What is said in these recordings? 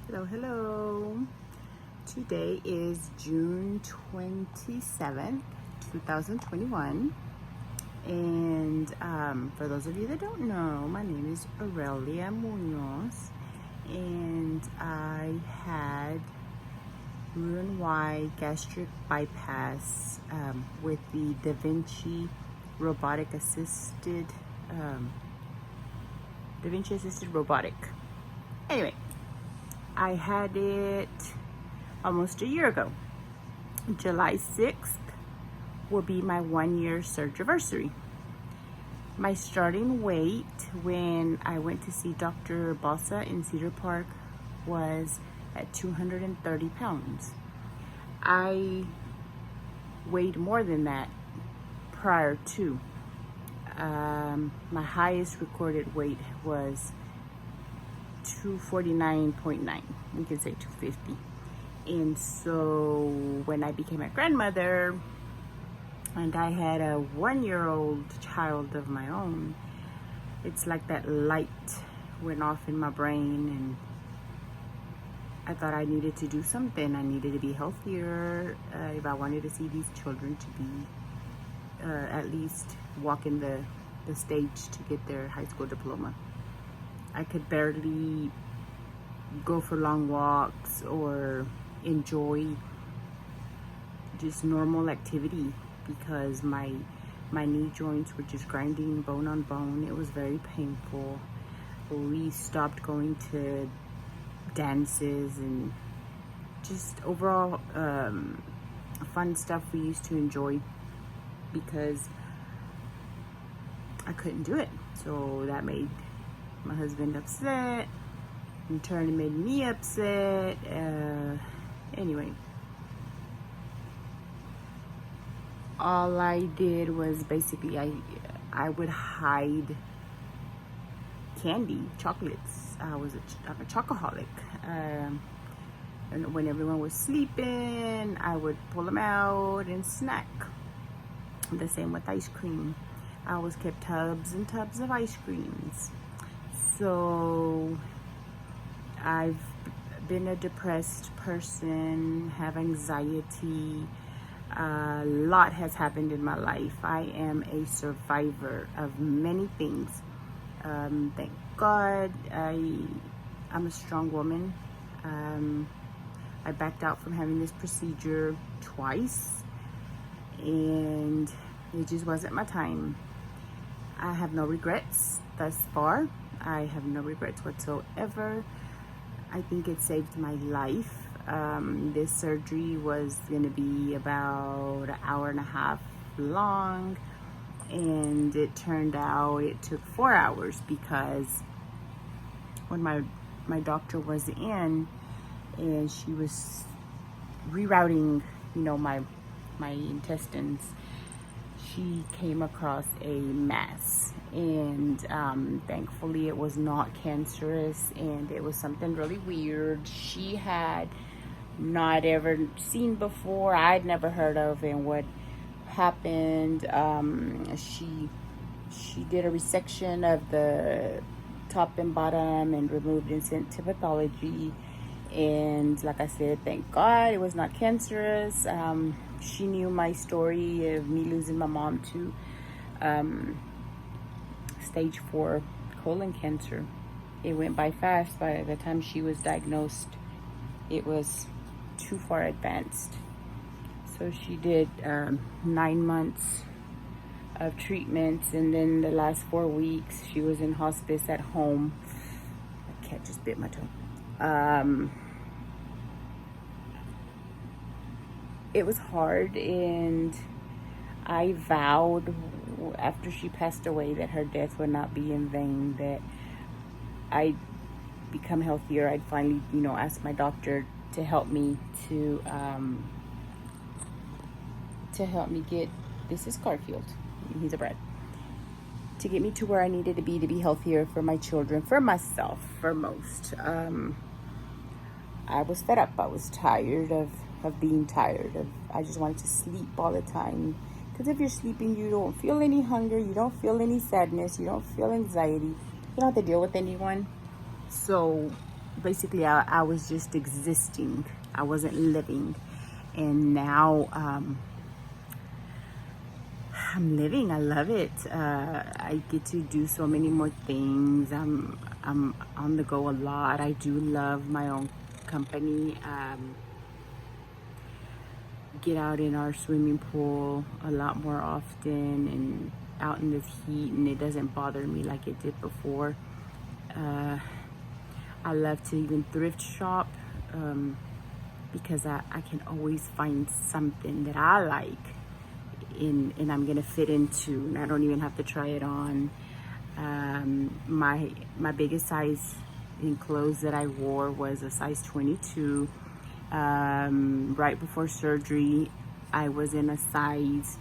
Hello. Today is June 27th, 2021. And for those of you that don't know, my name is Aurelia Munoz. And I had Roux-en-Y gastric bypass with the Da Vinci robotic assisted, Da Vinci assisted robotic. Anyway, I had it almost a year ago. July 6th will be my 1-year surgiversary. My starting weight when I went to see Dr. Balsa in Cedar Park was at 230 pounds. I weighed more than that prior to. My highest recorded weight was 249.9. We can say 250. And so when I became a grandmother and I had a 1-year-old child of my own, it's like that light went off in my brain, and I thought I needed to do something. I needed to be healthier if I wanted to see these children to be at least walking the stage to get their high school diploma. I could barely go for long walks or enjoy just normal activity because my knee joints were just grinding bone on bone. It was very painful. We stopped going to dances and just overall fun stuff we used to enjoy because I couldn't do it. So that made my husband upset. In turn, it made me upset. Anyway, all I did was basically I would hide candy, chocolates. I'm a chocoholic. And when everyone was sleeping, I would pull them out and snack. The same with ice cream. I always kept tubs and tubs of ice creams. So I've been a depressed person, have anxiety. A lot has happened in my life. I am a survivor of many things. Thank God I'm a strong woman. I backed out from having this procedure twice, and it just wasn't my time. I have no regrets thus far. I have no regrets whatsoever. I think it saved my life. This surgery was going to be about an hour and a half long, and it turned out it took 4 hours because when my doctor was in and she was rerouting, my intestines, she came across a mass, and thankfully it was not cancerous, and it was something really weird she had not ever seen before, I'd never heard of. And what happened, she did a resection of the top and bottom and removed and sent to pathology. And like I said, thank God it was not cancerous. She knew my story of me losing my mom to stage 4 colon cancer. It went by fast. By the time she was diagnosed, it was too far advanced. So she did 9 months of treatments, and then the last 4 weeks she was in hospice at home. My cat just bit my toe. It was hard, and I vowed after she passed away that her death would not be in vain, that I'd become healthier. I'd finally, ask my doctor to help me to help me get, this is Garfield, he's a brat, to get me to where I needed to be healthier for my children, for myself, for most. I was fed up. I was tired of being tired. I just wanted to sleep all the time. Because if you're sleeping, you don't feel any hunger, you don't feel any sadness, you don't feel anxiety, you don't have to deal with anyone. So basically I was just existing. I wasn't living. And now I'm living. I love it. I get to do so many more things. I'm on the go a lot. I do love my own company. Get out in our swimming pool a lot more often and out in this heat, and it doesn't bother me like it did before. I love to even thrift shop because I can always find something that I like and I'm gonna fit into, and I don't even have to try it on. My biggest size in clothes that I wore was a size 22. Right before surgery, I was in a size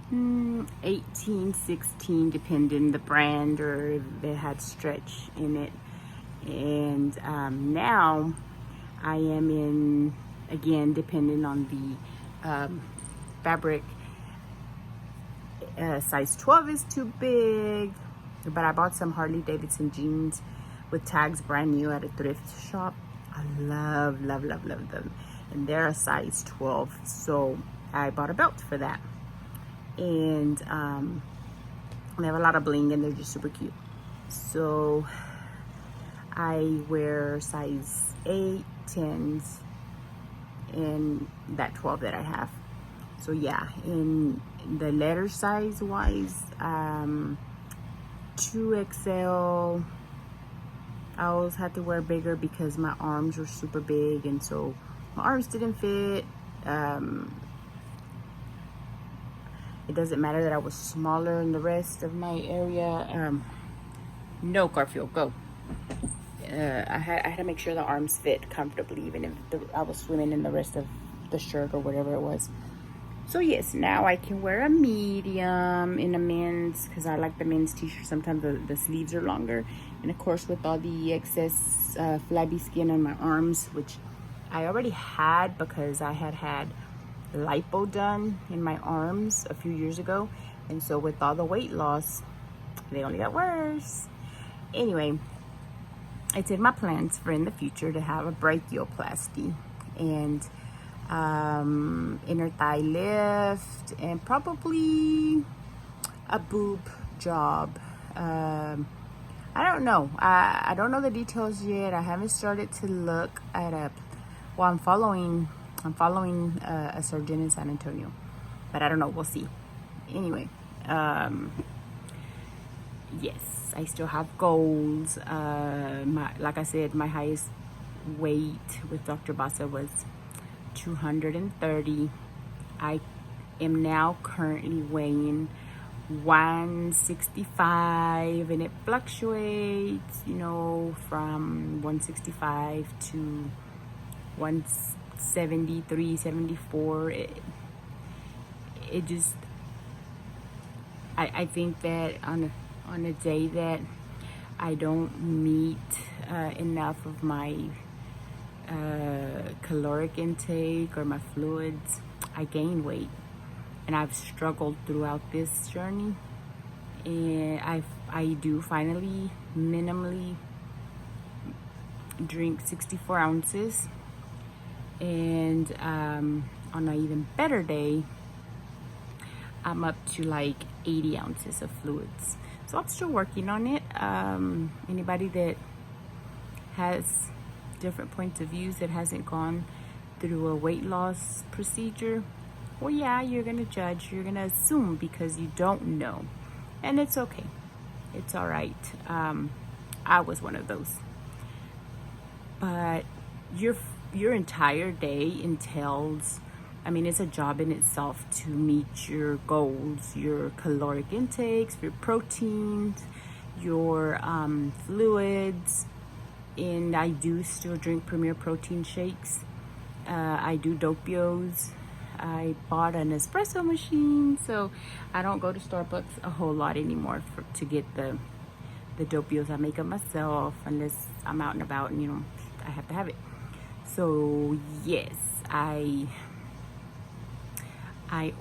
18, 16, depending the brand or if it had stretch in it. And now I am in, again, depending on the fabric, size 12 is too big, but I bought some Harley Davidson jeans with tags brand new at a thrift shop. I love them, and they're a size 12, so I bought a belt for that. And they have a lot of bling and they're just super cute. So I wear size 8, 10s, and that 12 that I have. So yeah, in the letter size wise, 2XL. I always had to wear bigger because my arms were super big, and so my arms didn't fit. It doesn't matter that I was smaller in the rest of my area. No, Garfield, go. I had to make sure the arms fit comfortably, even if I was swimming in the rest of the shirt or whatever it was. So yes, now I can wear a medium in a men's, because I like the men's t-shirt. Sometimes the sleeves are longer. And of course, with all the excess flabby skin on my arms, which I already had because I had lipo done in my arms a few years ago. And so with all the weight loss, they only got worse. Anyway, it's in my plans for in the future to have a brachioplasty and inner thigh lift and probably a boob job. I don't know. I don't know the details yet. I haven't started to look at well, I'm following a surgeon in San Antonio, but I don't know. We'll see. Anyway, yes, I still have goals. Like I said, my highest weight with Dr. Bassa was 230. I am now currently weighing 165, and it fluctuates, from 165 to 173, 74. It just, I think that on a day that I don't meet enough of my caloric intake or my fluids, I gain weight. And I've struggled throughout this journey, and I do finally minimally drink 64 ounces, and on an even better day, I'm up to like 80 ounces of fluids. So I'm still working on it. Anybody that has different points of views that hasn't gone through a weight loss procedure, well, yeah, you're gonna judge, you're gonna assume because you don't know, and it's okay. It's all right. I was one of those. But your entire day entails, it's a job in itself to meet your goals, your caloric intakes, your proteins, your fluids. And I do still drink Premier protein shakes. I do dopios. I bought an espresso machine, so I don't go to Starbucks a whole lot anymore to get the dopios. I make them myself unless I'm out and about and I have to have it. So yes, I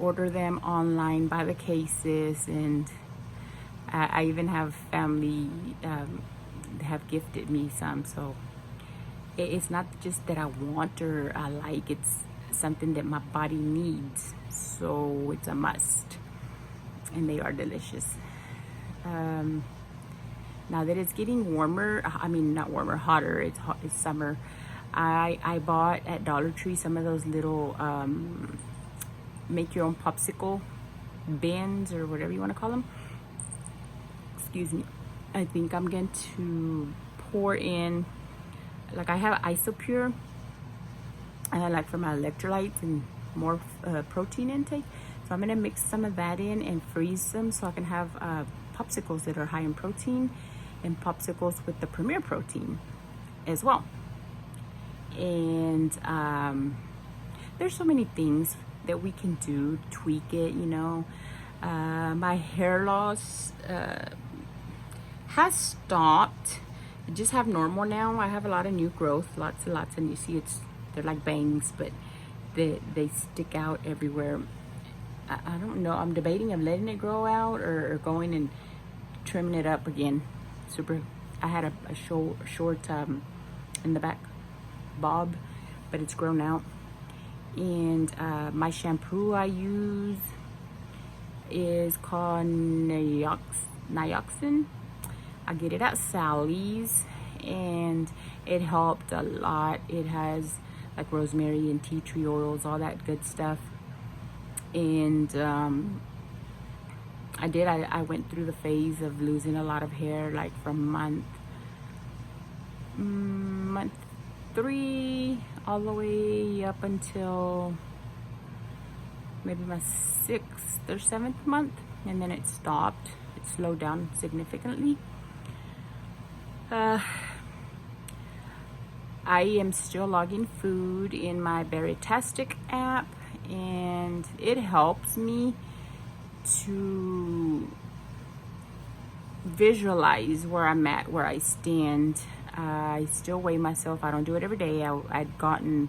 order them online by the cases, and I even have family have gifted me some. So it's not just that I want or I like, it's something that my body needs. So it's a must. And they are delicious. Now that it's getting warmer, I mean, not warmer, hotter, it's summer. I bought at Dollar Tree some of those little make your own popsicle bins or whatever you want to call them. Excuse me. I think I'm going to pour in, like I have Isopure, like for my electrolytes and more protein intake. So I'm going to mix some of that in and freeze them so I can have popsicles that are high in protein and popsicles with the Premier Protein as well. And there's so many things that we can do, tweak it, you know. My hair loss has stopped. I just have normal now. I have a lot of new growth, lots and lots, and you see they're like bangs, but they stick out everywhere. I don't know. I'm debating of letting it grow out or going and trimming it up again. I had a short in the back bob, but it's grown out. And my shampoo I use is called Nioxin. I get it at Sally's, and it helped a lot. It has like rosemary and tea tree oils, all that good stuff. And I went through the phase of losing a lot of hair, like from month 3 all the way up until maybe my 6th or 7th month, and then it stopped. It slowed down significantly. I am still logging food in my Berrytastic app, and it helps me to visualize where I'm at, where I stand. I still weigh myself. I don't do it every day. I'd gotten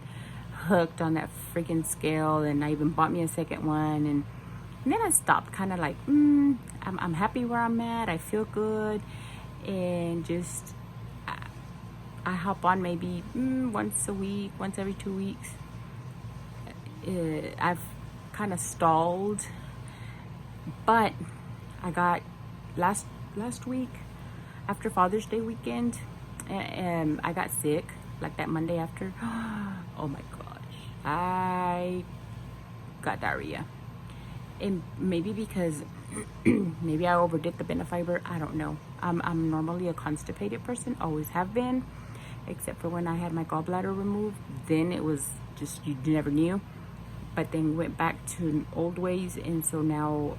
hooked on that freaking scale, and I even bought me a second one, and then I stopped, kind of like I'm happy where I'm at. I feel good, and just I hop on maybe once a week, once every 2 weeks. I've kind of stalled, but I got last week after Father's Day weekend, and I got sick like that Monday after. Oh my gosh, I got diarrhea, and maybe because maybe I overdid the Benefiber. I don't know. I'm normally a constipated person, always have been, except for when I had my gallbladder removed. Then it was just, you never knew. But then went back to old ways, and so now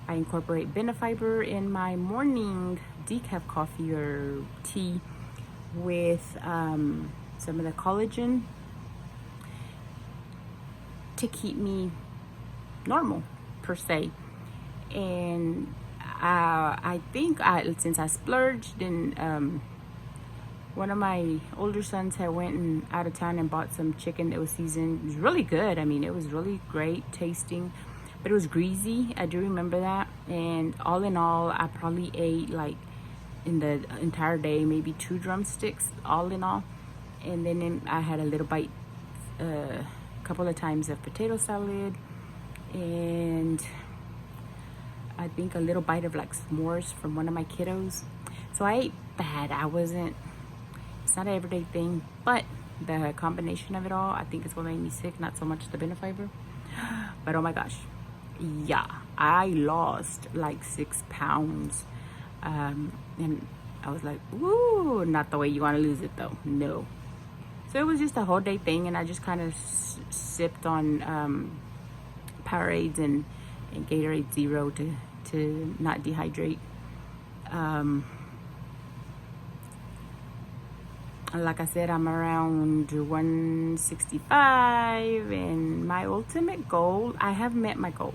I incorporate Benefiber in my morning decaf coffee or tea with some of the collagen to keep me normal, per se. And I think since I splurged, and one of my older sons had went and out of town and bought some chicken that was seasoned. It was really good. I mean, it was really great tasting, but it was greasy. I do remember that. And all in all, I probably ate, like, in the entire day, maybe 2 drumsticks, all in all. And then I had a little bite, a couple of times of potato salad, and I think a little bite of like s'mores from one of my kiddos. So I ate bad. It's not an everyday thing, but the combination of it all, I think is what made me sick, not so much the Benefiber. But oh my gosh, yeah, I lost like 6 pounds. And I was like, woo, not the way you want to lose it though, no. So it was just a whole day thing, and I just kind of sipped on Powerades and Gatorade Zero to not dehydrate. Like I said, I'm around 165, and my ultimate goal, I have met my goal.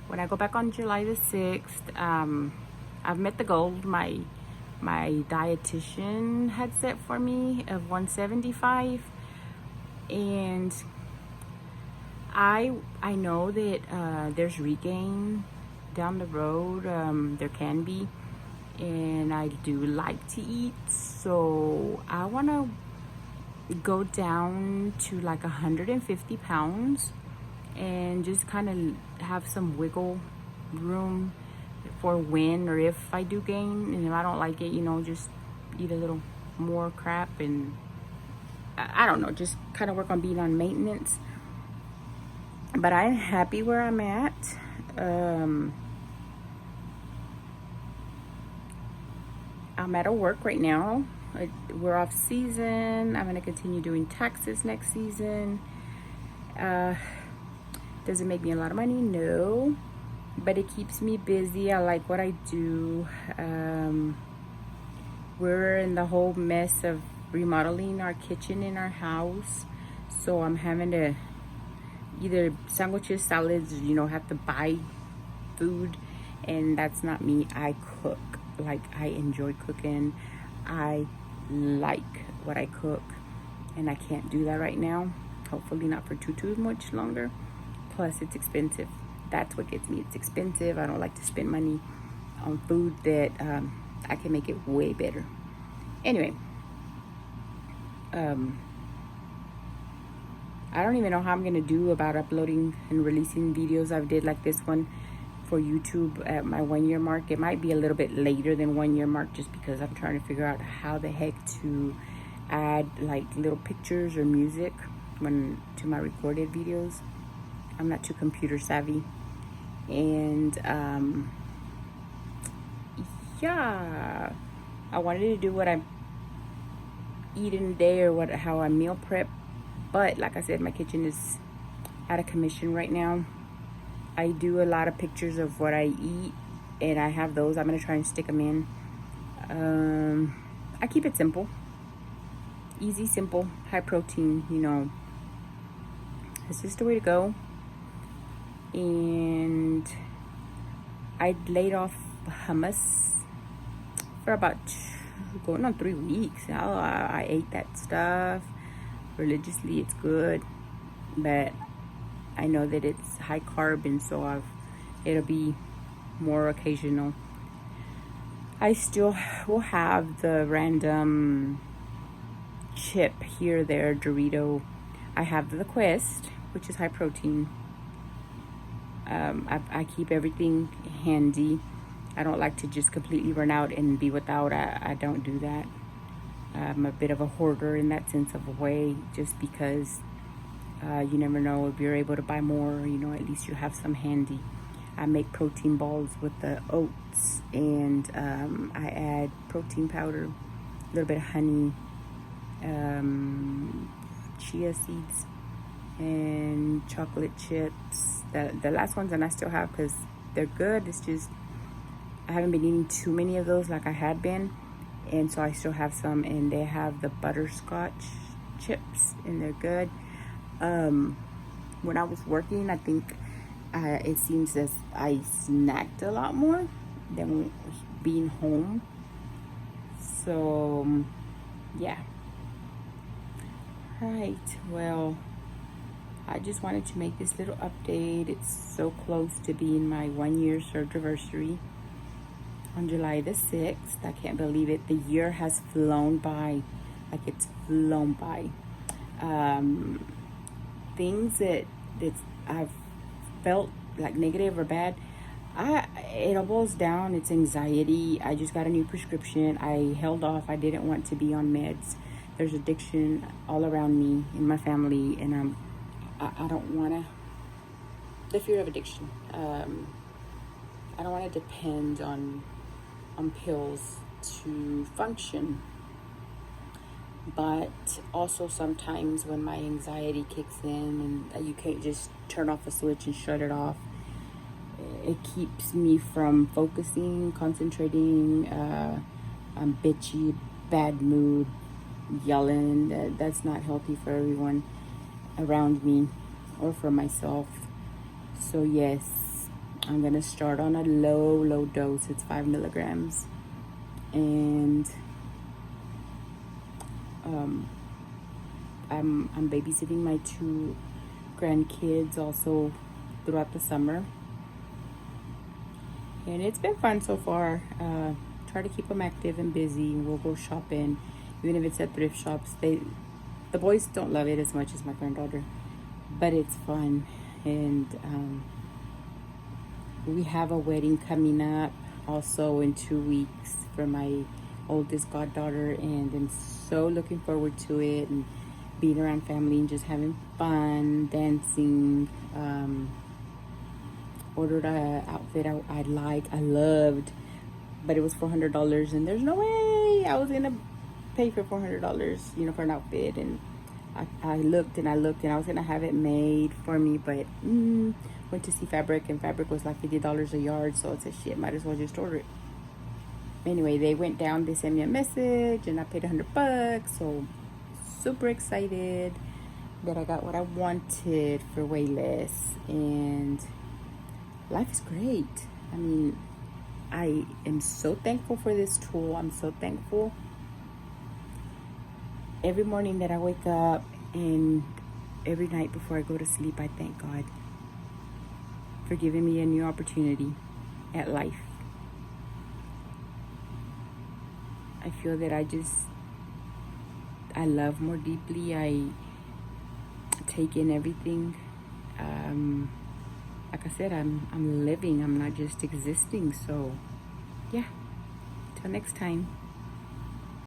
When I go back on July the 6th, I've met the goal my dietitian had set for me of 175, and I know that there's regain down the road. There can be, and I do like to eat, so I want to go down to like 150 pounds and just kind of have some wiggle room for when or if I do gain. And if I don't like it, you know, just eat a little more crap. And I don't know, just kind of work on being on maintenance. But I'm happy where I'm at. I'm at a work right now. We're off season. I'm going to continue doing taxes next season. Does it make me a lot of money? No. But it keeps me busy. I like what I do. We're in the whole mess of remodeling our kitchen in our house. So I'm having to either sandwiches, salads, you know, have to buy food. And that's not me. I cook. Like, I enjoy cooking. I like what I cook. And I can't do that right now. Hopefully not for too much longer. Plus, it's expensive. That's what gets me. It's expensive. I don't like to spend money on food that I can make it way better. Anyway, I don't even know how I'm going to do about uploading and releasing videos. I've did like this one for YouTube at my 1 year mark. It might be a little bit later than 1 year mark just because I'm trying to figure out how the heck to add like little pictures or music to my recorded videos. I'm not too computer savvy. And yeah, I wanted to do what I eat in a day or how I meal prep, but like I said, my kitchen is out of commission right now. I do a lot of pictures of what I eat, and I have those. I'm gonna try and stick them in. I keep it simple, easy, simple, high protein. You know, it's just the way to go. And I laid off hummus for about going on 3 weeks. I ate that stuff religiously. It's good, but I know that it's high carb, and so it'll be more occasional. I still will have the random chip here or there, Dorito. I have the Quest, which is high protein. I keep everything handy. I don't like to just completely run out and be without. I don't do that. I'm a bit of a hoarder in that sense of a way, just because you never know if you're able to buy more, you know, at least you have some handy. I make protein balls with the oats, and I add protein powder, a little bit of honey, chia seeds, and chocolate chips. The last ones, and I still have because they're good. It's just I haven't been eating too many of those like I had been, and so I still have some. And they have the butterscotch chips, and they're good. When I was working, I think it seems as I snacked a lot more than being home. So yeah. Right, well, I just wanted to make this little update. It's so close to being my 1 year surgiversary on July the 6th. I can't believe it. The year has flown by. Like, it's flown by. Things that I've felt like negative or bad, it all boils down. It's anxiety. I just got a new prescription. I held off. I didn't want to be on meds. There's addiction all around me in my family, and I don't want to. The fear of addiction. I don't want to depend on pills to function. But also sometimes when my anxiety kicks in, and you can't just turn off a switch and shut it off, it keeps me from focusing, concentrating. I'm bitchy, bad mood, yelling. That's not healthy for everyone around me or for myself. So yes, I'm gonna start on a low dose. It's 5 milligrams, and I'm babysitting my 2 grandkids also throughout the summer, and it's been fun so far. Try to keep them active and busy. We'll go shopping, even if it's at thrift shops. The boys don't love it as much as my granddaughter, but it's fun. And we have a wedding coming up also in 2 weeks for my oldest goddaughter, and I'm so looking forward to it, and being around family and just having fun, dancing. Ordered a outfit I loved, but it was $400, and there's no way I was gonna pay for $400, for an outfit. And I looked and I looked, and I was gonna have it made for me, but went to see fabric, and fabric was like $50 a yard, so I said, shit, might as well just order it. Anyway, they went down, they sent me a message, and I paid $100, so super excited that I got what I wanted for way less, and life is great. I mean, I am so thankful for this tool. I'm so thankful. Every morning that I wake up and every night before I go to sleep, I thank God for giving me a new opportunity at life. I feel that I love more deeply. I take in everything. Like I said, I'm living. I'm not just existing. So, yeah. Till next time.